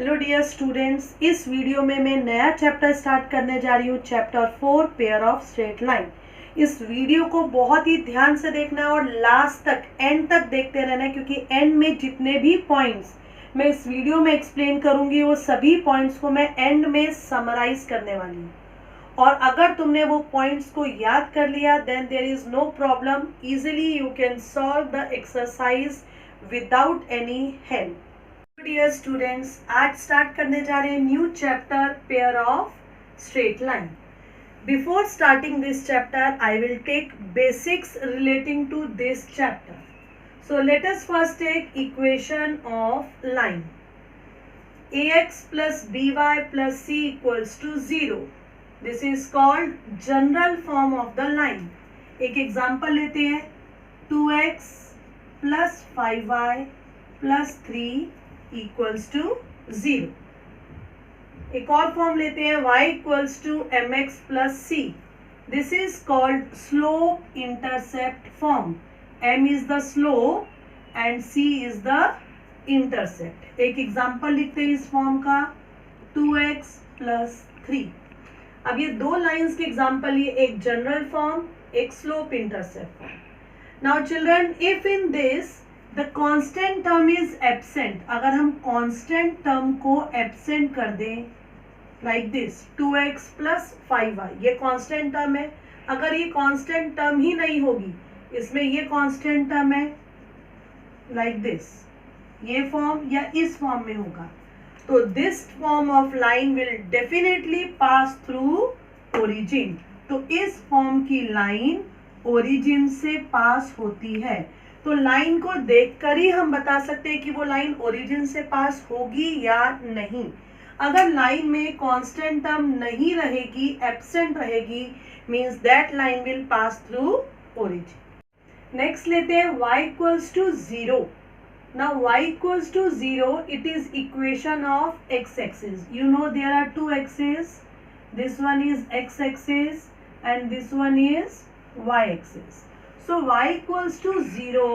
Hello dear students, इस video में मैं नया चैप्टर स्टार्ट करने जा रही हूँ, chapter 4 pair of straight line. इस वीडियो को बहुत ही ध्यान से देखना है और लास्ट तक एंड तक देखते रहना है, क्योंकि एंड में जितने भी पॉइंट्स मैं इस वीडियो में एक्सप्लेन करूंगी वो सभी पॉइंट्स को मैं एंड में समराइज करने वाली हूँ। और अगर तुमने वो पॉइंट्स को याद कर लिया then there is no problem, easily you can solve the exercise without any help. Dear students, आज स्टार्ट करने जा रहे हैं new chapter pair of straight line. Before starting this chapter I will take basics relating to this chapter. So let us first take equation of line. ax plus by plus c equals to 0. This is called general form of the line. एक example लेते हैं, 2x plus 5y plus 3 equals to 0। एक और form लेते हैं, y equals to mx plus c। This is called slope intercept form. m is the slope and c is the intercept. एक example लिखते हैं इस फॉर्म का, 2x प्लस 3। अब ये दो लाइंस के एग्जांपल, ये एक जनरल फॉर्म, एक slope intercept form. Now children, if in this the constant term is absent, अगर हम कांस्टेंट टर्म को एब्सेंट कर दें like this 2x plus 5y, ये कांस्टेंट टर्म है। अगर ये कांस्टेंट टर्म ही नहीं होगी, इसमें ये कांस्टेंट टर्म है लाइक दिस, ये फॉर्म या इस फॉर्म में होगा, तो this form of line will definitely pass through origin. तो इस फॉर्म की लाइन ओरिजिन से पास होती है। तो लाइन को देखकर ही हम बता सकते हैं कि वो लाइन ओरिजिन से पास होगी या नहीं। अगर लाइन में कांस्टेंट टर्म नहीं रहेगी, एब्सेंट रहेगी, means that line will pass through origin. Next लेते हैं y equals to 0। Now y equals to 0, it is equation of x axis. You know there are two axis, this one is x axis and this one is y axis. So y equals to 0,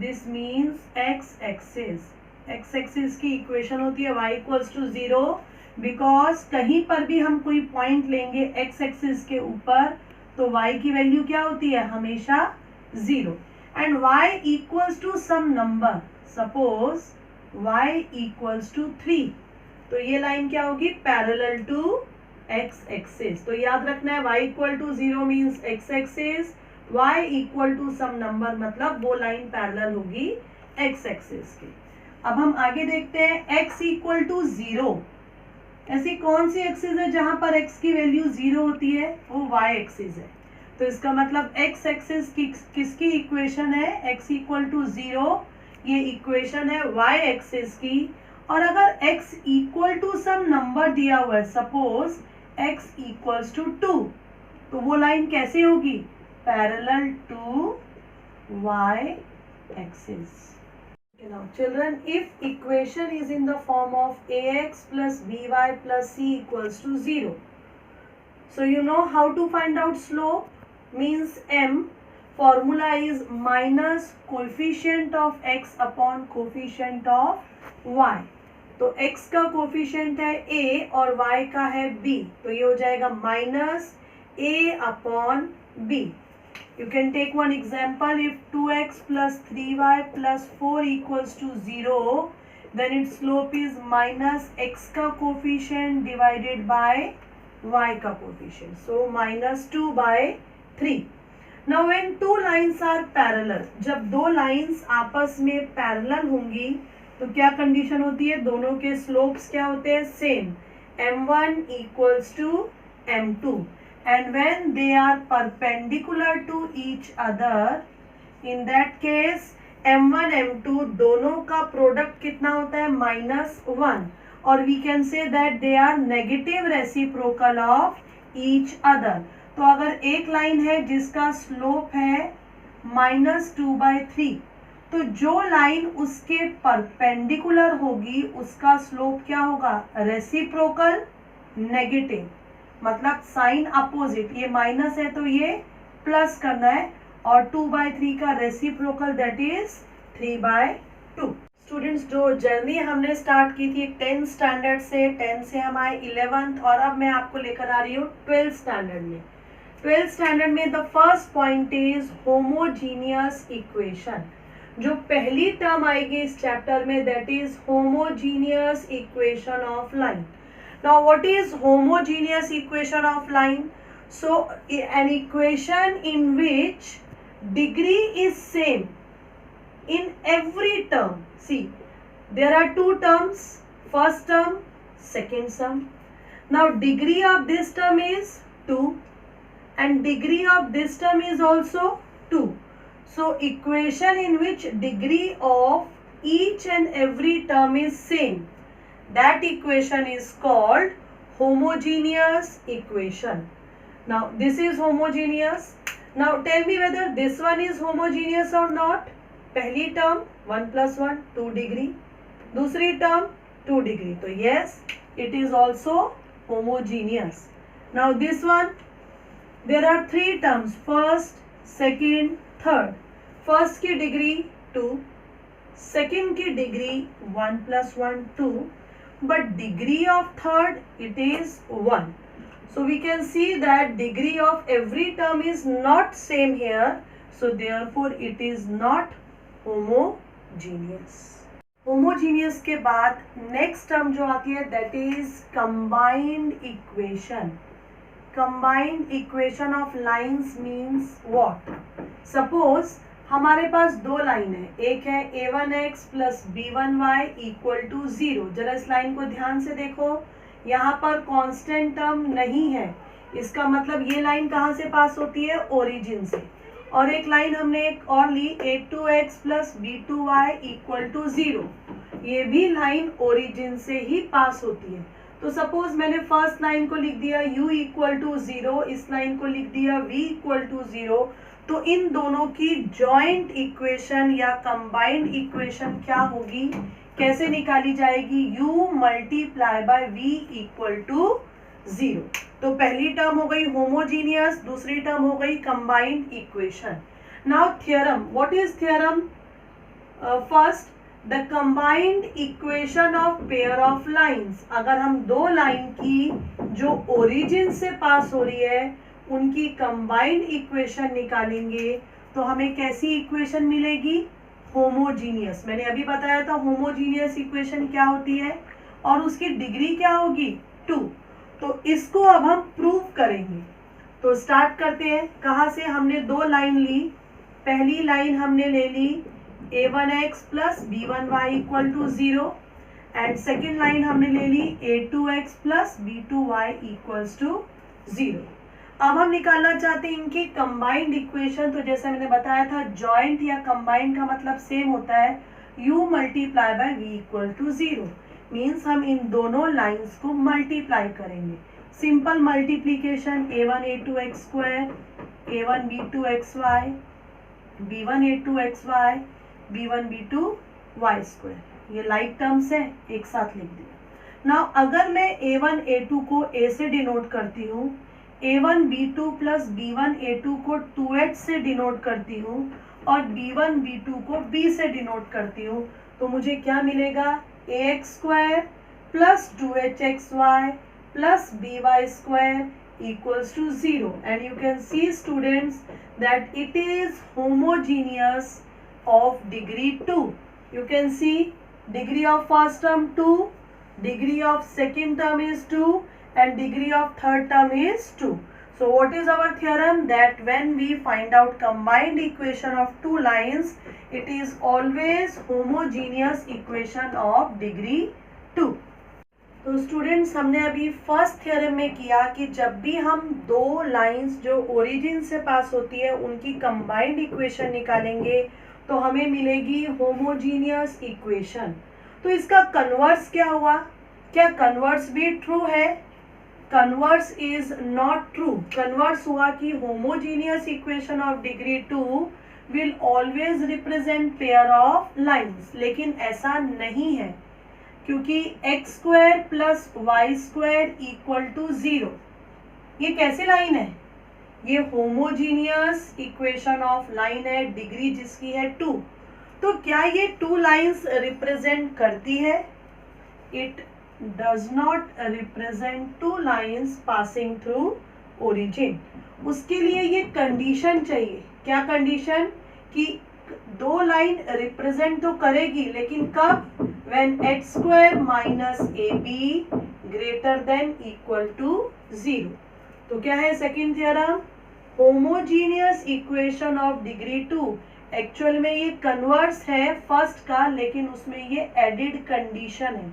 this means x axis. x axis की equation होती है y equals to 0, because कहीं पर भी हम कोई point लेंगे x axis के ऊपर तो y की वैल्यू क्या होती है, हमेशा 0। and y equals to some number, suppose y equals to 3, तो ये लाइन क्या होगी, पैरेलल टू x axis। तो याद रखना है y equal to 0 means x axis, y equal to some number मतलब वो लाइन पैरेलल होगी x एक्सिस की। अब हम आगे देखते हैं, x इक्वल टू 0। ऐसी कौन सी एक्सिस है जहां पर x की वैल्यू 0 होती है, वो y एक्सिस है। तो इसका मतलब x एक्सिस की किसकी इक्वेशन है, x इक्वल टू 0, ये इक्वेशन है y एक्सिस की। और अगर x equal to some number दिया हुआ है, सपोज x इक्वल्स टू 2, तो वो लाइन कैसे होगी, parallel to y axis. Now children, if equation is in the form of ax plus by plus c equals to 0, so you know how to find out slope, means m formula is minus coefficient of x upon coefficient of y. तो x का coefficient है a और y का है b, तो ये हो जाएगा minus a upon b। You can take one example. If 2x plus 3y plus 4 equals to 0, then its slope is minus x का coefficient divided by y का coefficient. So minus 2 by 3. Now when two lines are parallel, जब दो lines आपस में parallel होंगी तो क्या condition होती है, दोनों के slopes क्या होते हैं, same, m1 equals to m2. And when they are perpendicular to each other, in that case m1 m2 दोनों का प्रोडक्ट कितना होता है, -1, और we can say that they are negative reciprocal of each other। तो अगर एक लाइन है जिसका स्लोप है -2/3, तो जो लाइन उसके परपेंडिकुलर होगी उसका स्लोप क्या होगा, रेसिप्रोकल नेगेटिव, मतलब साइन अपोजिट। ये माइनस है तो ये प्लस करना है, और 2/3 का रेसिप्रोकल दैट इज 3/2। स्टूडेंट्स, जो जर्नी हमने स्टार्ट की थी 10th स्टैंडर्ड से, 10 से हम आए 11th और अब मैं आपको लेकर आ रही हूँ 12th स्टैंडर्ड में। 12th स्टैंडर्ड में the first point is homogeneous equation. जो पहली टर्म आएगी इस चैप्टर में that is homogeneous equation of line. Now what is homogeneous equation of line? So an equation in which degree is same in every term. See, there are two terms, first term, second term. Now degree of this term is 2 and degree of this term is also 2. So equation in which degree of each and every term is same, that equation is called homogeneous equation. Now this is homogeneous. Now tell me whether this one is homogeneous or not. पहली term 1 + 1 2 degree, दूसरी term 2 degree, तो yes it is also homogeneous. Now this one, there are 3 terms, first, second, third. First की degree 2, second की degree 1 + 1 2, but degree of third it is 1. So we can see that degree of every term is not same here. So therefore it is not homogeneous. Homogeneous के बाद next term जो आती है that is combined equation. Combined equation of lines means what? Suppose हमारे पास दो line है, एक है a1x + b1y = 0. जरा इस लाइन को ध्यान से देखो, यहाँ पर कांस्टेंट टर्म नहीं है, इसका मतलब ये लाइन कहाँ से पास होती है? ओरिजिन से। और एक लाइन हमने एक और ली a2x + b2y = 0, ये भी लाइन ओरिजिन से ही पास होती है। तो सपोज मैंने फर्स्ट लाइन को लिख दिया u = 0, इस लाइन को लिख दिया v = 0, तो इन दोनों की जॉइंट इक्वेशन या कंबाइंड इक्वेशन क्या होगी, कैसे निकाली जाएगी? u × v = 0। तो पहली टर्म हो गई होमोजीनियस, दूसरी टर्म हो गई combined equation. Now theorem, what is theorem? First, the combined equation of pair of lines. अगर हम दो लाइन की जो ओरिजिन से पास हो रही है उनकी कंबाइंड इक्वेशन निकालेंगे तो हमें कैसी इक्वेशन मिलेगी? होमोजीनियस। मैंने अभी बताया था होमोजीनियस इक्वेशन क्या होती है और उसकी डिग्री क्या होगी? 2। तो इसको अब हम प्रूव करेंगे। तो स्टार्ट करते हैं, कहाँ से? हमने दो लाइन ली, पहली लाइन हमने ले ली a1x + b1y = 0 and second line हमने ले ली a2x + b2y = 0। अब हम निकालना चाहते हैं इनकी कंबाइंड इक्वेशन। तो जैसे मैंने बताया था जॉइंट या कंबाइंड का मतलब सेम होता है, u × v = 0, मीन्स हम इन दोनों लाइंस को मल्टीप्लाई करेंगे। Simple multiplication, a1 a2x², a1 b2xy, b1 a2xy, b1 b2y², ये लाइक टर्म्स है, एक साथ लिख दिया। नाउ अगर मैं a1 a2 को a से डिनोट करती हूँ, a1 b2 + b1 a2 को 2h से डिनोट करती हूँ और b1 b2 को b से डिनोट करती हूँ, तो मुझे क्या मिलेगा? ax² + 2hxy + by² = 0 and you can see students that it is homogeneous of degree 2. You can see degree of first term 2, degree of second term is 2 and degree of third term is 2. So what is our theorem? That when we find out combined equation of two lines, it is always homogeneous equation of degree 2. तो students, हमने अभी first theorem में किया कि जब भी हम दो लाइंस जो ओरिजिन से पास होती है उनकी कंबाइंड इक्वेशन निकालेंगे तो हमें मिलेगी होमोजीनियस इक्वेशन। तो इसका कन्वर्स क्या हुआ? क्या कन्वर्स भी ट्रू है? Converse is not true. Converse हुआ कि homogeneous equation of degree 2 will always represent pair of lines, लेकिन ऐसा नहीं है क्योंकि x² + y² = 0। ये कैसे लाइन है? ये होमोजीनियस इक्वेशन ऑफ लाइन है, डिग्री जिसकी है 2। तो क्या ये टू लाइंस रिप्रेजेंट करती है? It does not represent two lines passing through origin. उसके लिए ये कंडीशन चाहिए। क्या कंडीशन? कि दो लाइन रिप्रेजेंट तो करेगी, लेकिन कब? When h² minus AB greater than equal to 0। तो क्या है second theorem? Homogeneous equation of degree 2। Actual में ये कन्वर्स है फर्स्ट का, लेकिन उसमें ये एडिड कंडीशन है।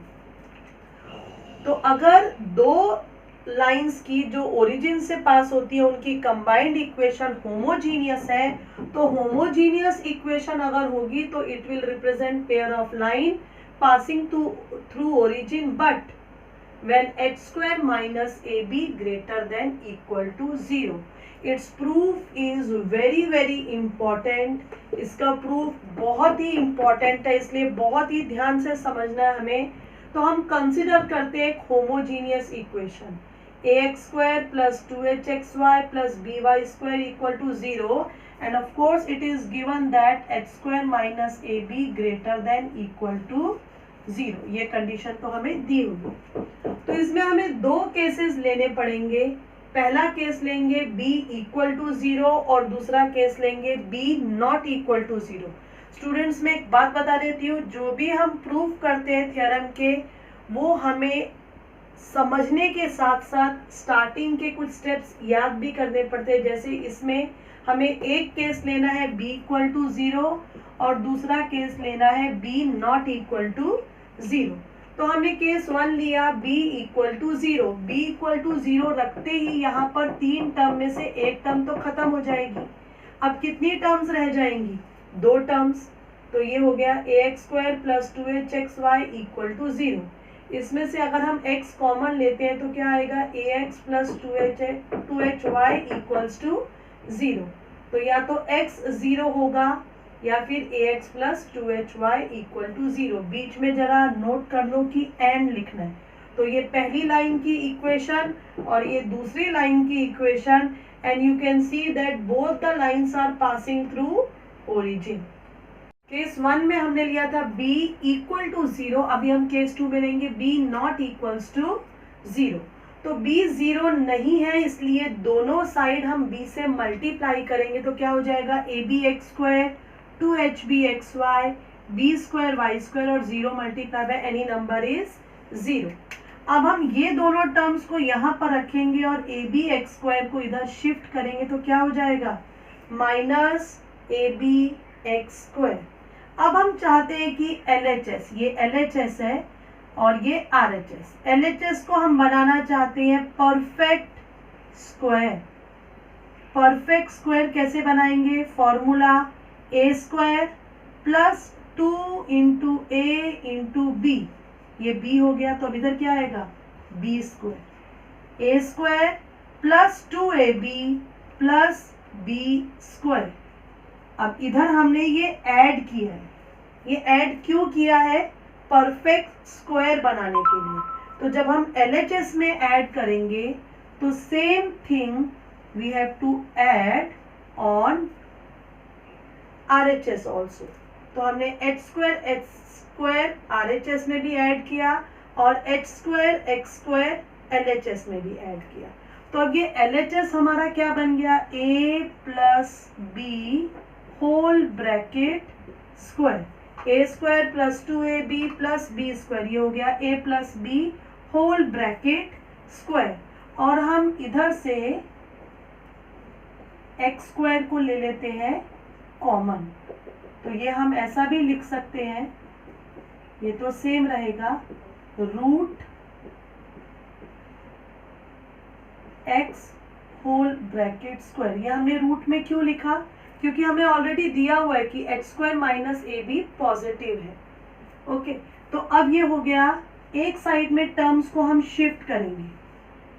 तो अगर दो लाइंस की जो ओरिजिन से पास होती है उनकी कंबाइंड इक्वेशन होमोजीनियस है, तो होमोजीनियस इक्वेशन अगर होगी तो it will represent pair of line passing through origin, but when h² minus AB greater than equal to 0. Its proof is very important. इसका प्रूफ बहुत ही इम्पोर्टेंट है, इसलिए बहुत ही ध्यान से समझना है हमें। तो हम कंसिडर करते हैं एक homogeneous equation ax² plus 2hxy plus by² equal to 0, and of course it is given that h² minus AB greater than equal to 0। ये कंडीशन तो हमें दी होगी। तो इसमें हमें दो केसेस लेने पड़ेंगे। पहला केस लेंगे b इक्वल टू 0 और दूसरा केस लेंगे b not equal to 0। Students, मैं एक बात बता देती हूँ, जो भी हम प्रूफ करते हैं थ्योरम के, वो हमें समझने के साथ साथ स्टार्टिंग के कुछ स्टेप्स याद भी करने पड़ते हैं। जैसे इसमें हमें एक केस लेना है b इक्वल टू 0 और दूसरा केस लेना है b नॉट इक्वल टू 0। तो हमने केस 1 लिया b equal to 0। b equal to 0 रखते ही यहाँ पर तीन टर्म में से एक टर्म तो खत्म हो जाएगी। अब कितनी टर्म्स रह जाएंगी? दो टर्म्स। तो ये हो गया ax² plus 2hxy equal to 0। इसमें से अगर हम x कॉमन लेते हैं तो क्या आएगा? ax plus 2hy equals to 0। तो या तो x 0 होगा या फिर ax plus 2hy equal to 0। बीच में जरा नोट कर लो कि एंड लिखना है। तो ये पहली लाइन की इक्वेशन और ये दूसरी लाइन की equation, and you can see that both the lines are passing through origin. Case 1 में हमने लिया था b इक्वल टू 0, अभी हम केस 2 में लेंगे b नॉट इक्वल्स टू 0। तो b 0 नहीं है, इसलिए दोनों साइड हम b से मल्टीप्लाई करेंगे। तो क्या हो जाएगा? abx² 2hbxy b² y² और 0 multiply by any number is 0। अब हम ये दोनों टर्म्स को यहाँ पर रखेंगे और abx² को इधर शिफ्ट करेंगे तो क्या हो जाएगा? Minus abx²। अब हम चाहते हैं कि LHS, ये LHS है और ये RHS, LHS को हम बनाना चाहते हैं परफेक्ट स्क्वायर। परफेक्ट स्क्वायर कैसे बनाएंगे? Formula a² plus 2 into a into b, ये b हो गया तो अब इधर क्या आएगा? b²। a² plus 2ab plus b²। अब इधर हमने ये ऐड किया है। ये ऐड क्यों किया है? परफेक्ट स्क्वायर बनाने के लिए। तो जब हम LHS में ऐड करेंगे तो same thing we have to add on RHS also. तो हमने h² RHS में भी ऐड किया और h² x² LHS में भी ऐड किया। तो अब ये LHS हमारा क्या बन गया? a plus b whole bracket square. a² plus 2ab plus b², ये हो गया a plus b whole bracket square. और हम इधर से x² को ले लेते हैं कॉमन, तो ये हम ऐसा भी लिख सकते हैं, ये तो सेम रहेगा, root x whole bracket square. ये हमने रूट में क्यों लिखा? क्योंकि हमें ऑलरेडी दिया हुआ है कि h² माइनस ab पॉजिटिव है। ओके, तो अब ये हो गया। एक साइड में टर्म्स को हम शिफ्ट करेंगे।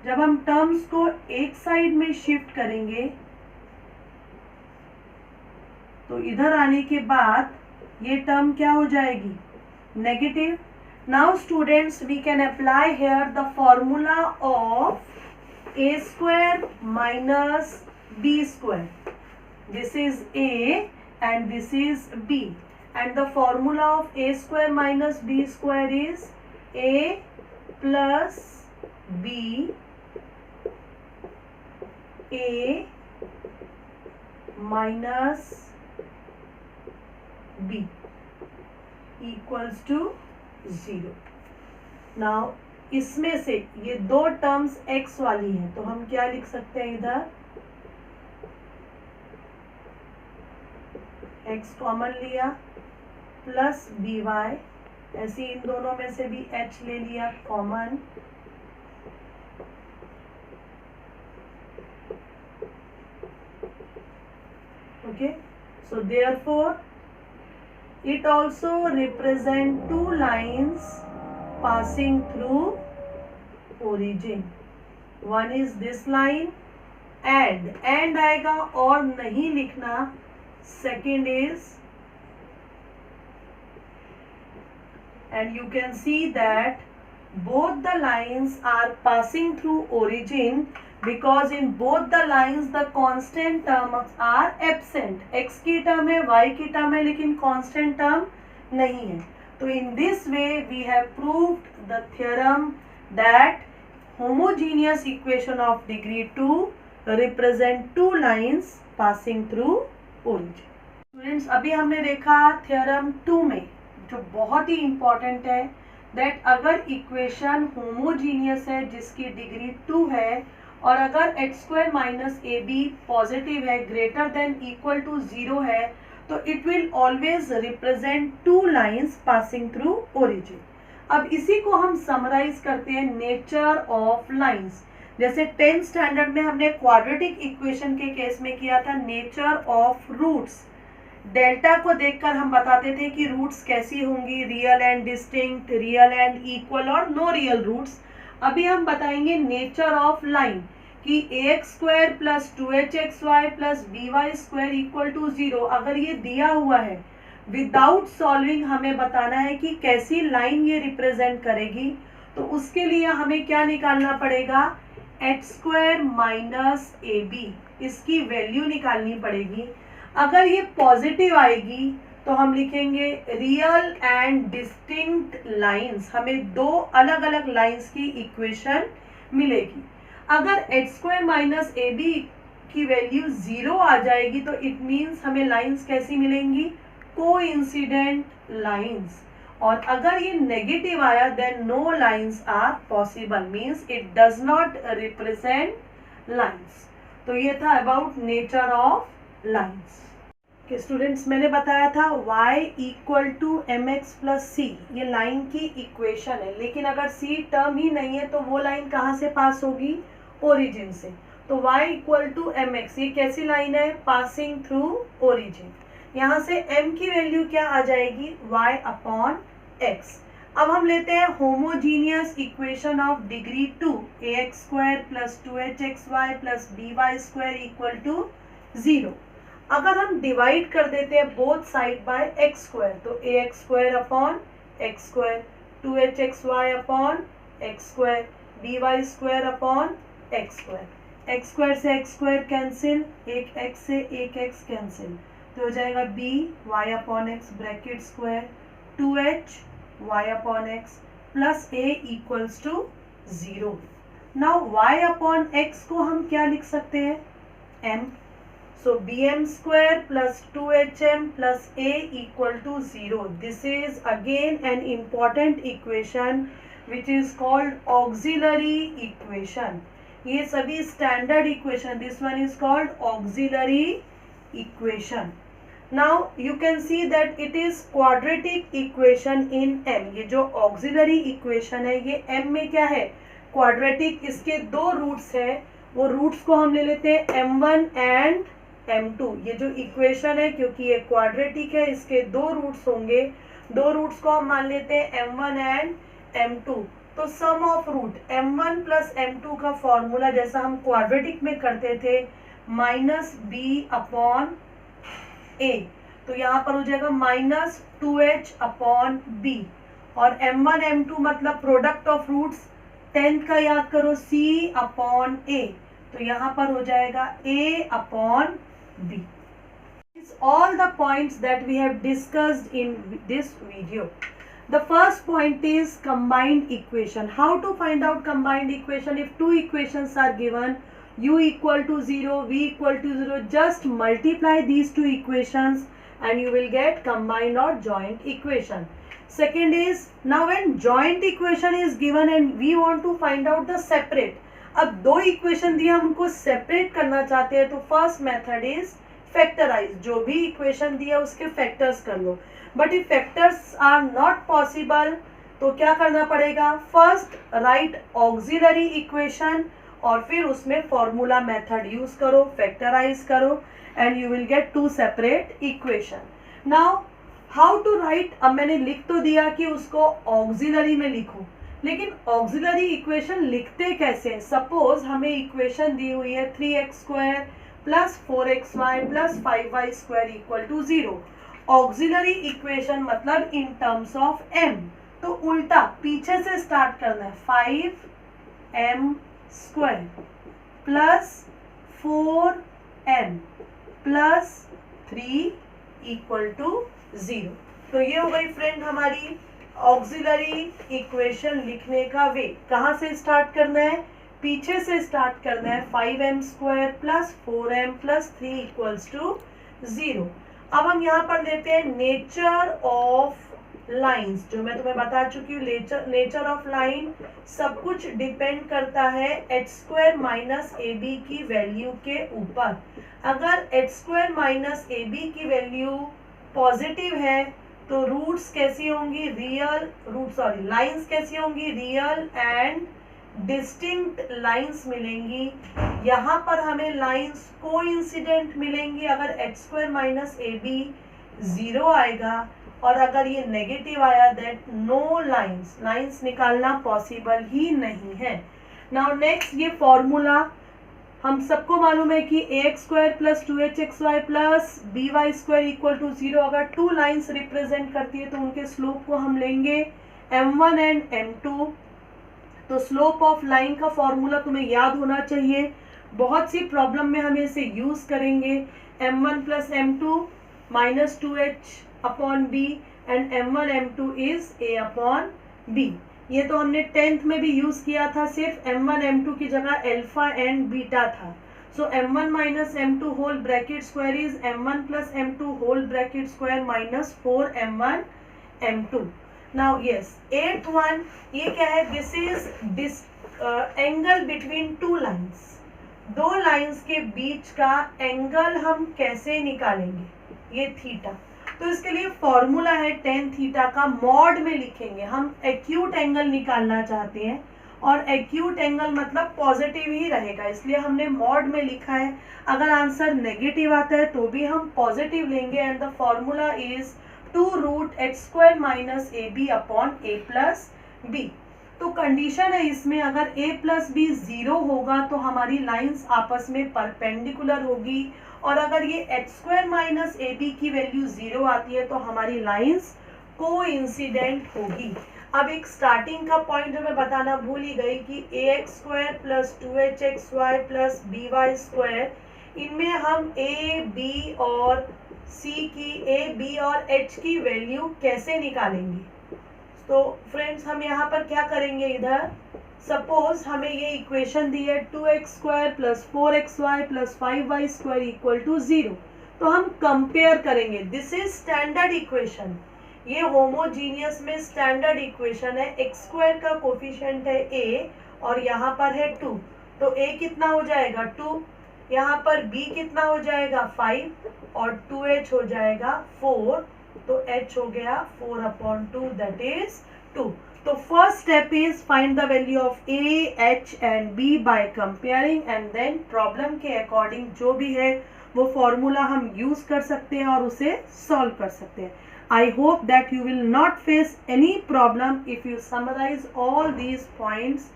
जब हम टर्म्स को एक साइड में शिफ्ट करेंगे तो इधर आने के बाद ये टर्म क्या हो जाएगी? Negative. Now students, we can apply here the formula of a² minus b²। This is a and this is b. and the formula of a square minus b square is a plus b a minus b equals to 0. Now इसमें से ये दो terms x वाली हैं, तो हम क्या लिख सकते हैं, इधर x कॉमन लिया प्लस बी वाई, ऐसे इन दोनों में से भी h ले लिया common, okay. So therefore it also represent two lines passing through origin. One is this line and आएगा और नहीं लिखना. Second is, and you can see that both the lines are passing through origin because in both the lines the constant terms are absent. x की term है, y की term है, लेकिन constant term नहीं है. तो in this way we have proved the theorem that homogeneous equation of degree 2 represent two lines passing through origin. Students, अभी हमने देखा theorem 2 में जो बहुत ही important है, that अगर equation homogeneous है जिसकी degree 2 है और अगर x square minus a b positive है, ग्रेटर देन इक्वल टू 0 है, तो it will always represent two lines passing through origin. अब इसी को हम समराइज करते हैं नेचर ऑफ लाइंस. जैसे 10th स्टैंडर्ड में हमने क्वाड्रेटिक इक्वेशन के केस में किया था नेचर ऑफ रूट्स. डेल्टा को देखकर हम बताते थे कि रूट्स कैसी होंगी, real and distinct, real and equal और नो रियल रूट्स. अभी हम बताएंगे नेचर ऑफ लाइन कि ax square plus 2hxy plus by square equal to 0 अगर ये दिया हुआ है, विदाउट सॉल्विंग हमें बताना है कि कैसी लाइन ये रिप्रेजेंट करेगी. तो उसके लिए हमें क्या निकालना पड़ेगा, x square minus a b, इसकी वैल्यू निकालनी पड़ेगी. अगर ये पॉजिटिव आएगी तो हम लिखेंगे रियल एंड डिस्टिंक्ट लाइंस, हमें दो अलग अलग लाइंस की इक्वेशन मिलेगी. अगर x square minus a b की वैल्यू 0 आ जाएगी तो इट मीन्स हमें लाइंस कैसी मिलेंगी, कोइंसिडेंट लाइंस. और अगर ये नेगेटिव आया then no lines are possible, means it does not represent lines. तो ये था अबाउट नेचर ऑफ लाइंस. कि स्टूडेंट्स मैंने बताया था y equal to M X plus C, ये लाइन की इक्वेशन है, लेकिन अगर c टर्म ही नहीं है तो वो लाइन कहाँ से पास होगी, ओरिजिन से. तो y equal to M x, ये कैसी लाइन है, पासिंग थ्रू ओरिजिन. यहाँ से m की वैल्यू क्या आ जाएगी, y अपॉन x. अब हम लेते हैं homogeneous equation of degree 2, ax square plus 2hxy plus by square equal to 0. अगर हम डिवाइड कर देते हैं both side by x square, तो ax square upon x square, 2hxy upon x square, by square upon x square. X square से x square cancel, एक x से एक x कैंसिल, तो हो जाएगा by upon x bracket square 2h y upon x plus a equals to 0. Now y upon x को हम क्या लिख सकते हैं, m. So bm square plus 2hm plus a equal to 0. This is again an important equation which is called auxiliary equation. ये सभी standard equation. This one is called auxiliary equation. Now you can see that it is quadratic equation in m. ये जो auxiliary equation है ये m में क्या है, quadratic. इसके दो roots है, वो roots को हम ले लेते हैं m1 and m2. ये जो इक्वेशन है क्योंकि ये क्वाड्रेटिक है, इसके दो रूट्स होंगे, दो रूट्स को हम मान लेते हैं m1 एंड m2. तो सम of root m1 plus m2 का फॉर्मूला जैसा हम क्वाड्रेटिक में करते थे माइनस बी अपॉन ए, तो यहाँ पर हो जाएगा माइनस 2h अपॉन बी. और m1 m2 मतलब प्रोडक्ट ऑफ रूट्स 10th का याद करो, c अपॉन ए, तो यहाँ पर हो जाएगा a upon b. all the points that we have discussed in this video. The first point is combined equation. How to find out combined equation? If two equations are given, u equal to 0, v equal to 0, just multiply these two equations and you will get combined or joint equation. Second is, now when joint equation is given and we want to find out the separate. अब दो equation दिया, हम उनको separate करना चाहते हैं, तो first method is factorise. जो भी इक्वेशन दिया उसके फैक्टर्स कर लो. But if factors are not possible तो क्या करना पड़ेगा? फर्स्ट राइट ऑक्सिलरी इक्वेशन और फिर उसमें फॉर्मूला मेथड यूज करो, फैक्टराइज करो and you will get two separate equation. Now how to write, अब मैंने लिख तो दिया कि उसको ऑक्सिलरी में लिखो, लेकिन ऑक्सिलरी इक्वेशन लिखते कैसे? सपोज हमें इक्वेशन दी हुई है 3x² plus 4xy plus 5y² equal to 0. Auxiliary equation मतलब इन टर्म्स ऑफ m, तो उल्टा पीछे से स्टार्ट करना है. 5m² plus 4m plus 3 equal to 0. तो ये हो गई फ्रेंड हमारी ऑक्सिलरी इक्वेशन लिखने का वे. कहाँ से स्टार्ट करना है? पीछे से स्टार्ट करना है. 5m² plus 4m plus 3 equals to 0. अब हम यहाँ पर लेते हैं नेचर ऑफ लाइंस. जो मैं तुम्हें बता चुकी हूँ, नेचर ऑफ लाइन सब कुछ डिपेंड करता है h² माइनस ab की वैल्यू के ऊपर. अगर h² माइनस ab की वैल्यू पॉजिटिव है तो रूट्स कैसी होंगी? लाइंस कैसी होंगी? रियल एंड डिस्टिंक्ट लाइंस मिलेंगी. यहाँ पर हमें लाइंस कोइंसिडेंट मिलेंगी अगर h² माइनस ab 0 आएगा, और अगर ये नेगेटिव आया दैट नो लाइंस निकालना पॉसिबल ही नहीं है. नाउ नेक्स्ट, ये फॉर्मूला हम सबको मालूम है कि ax² plus 2hxy plus by² equal to 0. अगर टू लाइंस रिप्रेजेंट करती है तो उनके स्लोप को हम लेंगे m1 एंड m2. तो स्लोप ऑफ लाइन का फॉर्मूला तुम्हें याद होना चाहिए. बहुत सी प्रॉब्लम में हम इसे यूज करेंगे. m1 plus m2 minus 2h upon b and m1 m2 is a upon b. ये तो हमने 10th में भी यूज किया था, सिर्फ m1 m2 की जगह अल्फा एंड बीटा था. So m1 minus m2 whole bracket square is m1 plus m2 whole bracket square minus 4m1 m2. Now yes, 8th one, ये क्या है? This is angle between two lines. दो lines के बीच का angle हम कैसे निकालेंगे? ये थीटा. तो इसके लिए फॉर्मूला है tan थीटा का, मॉड में लिखेंगे. हम एक्यूट एंगल निकालना चाहते हैं और एक्यूट एंगल मतलब पॉजिटिव ही रहेगा, इसलिए हमने मॉड में लिखा है. अगर आंसर नेगेटिव आता है तो भी हम पॉजिटिव लेंगे and the formula is 2√h² minus ab upon a plus b. तो कंडीशन है इसमें, अगर a प्लस b 0 होगा तो हमारी लाइंस आपस में परपेंडिकुलर होगी, और अगर ये h² माइनस ab की वैल्यू 0 आती है तो हमारी लाइंस कोइंसिडेंट होगी. अब एक स्टार्टिंग का पॉइंट जो मैं बताना भूल ही गई कि ax² plus 2hxy plus by², इनमें हम a b और c की a b और h की वैल्यू कैसे निकालेंगे? तो फ्रेंड्स हम यहाँ पर क्या करेंगे? इधर सपोज हमें ये इक्वेशन दी है 2x² plus 4xy plus 5y² equal to 0. तो हम कंपेयर करेंगे. This is standard equation. ये होमोजीनियस में स्टैंडर्ड इक्वेशन है. x² का कोफिशिएंट है a और यहाँ पर है 2, तो a कितना हो जाएगा? 2. यहाँ पर b कितना हो जाएगा? 5 और 2h हो जाएगा 4. तो h हो गया 4/2, दैट इज 2. तो first step is find the value of a, h and b by comparing, and then problem के अकॉर्डिंग जो भी है वो फॉर्मूला हम यूज कर सकते हैं और उसे सॉल्व कर सकते हैं. I hope that you will not face any problem if you summarise all these points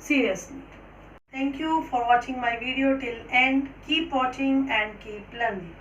seriously. Thank you for watching my video till end. Keep watching and keep learning.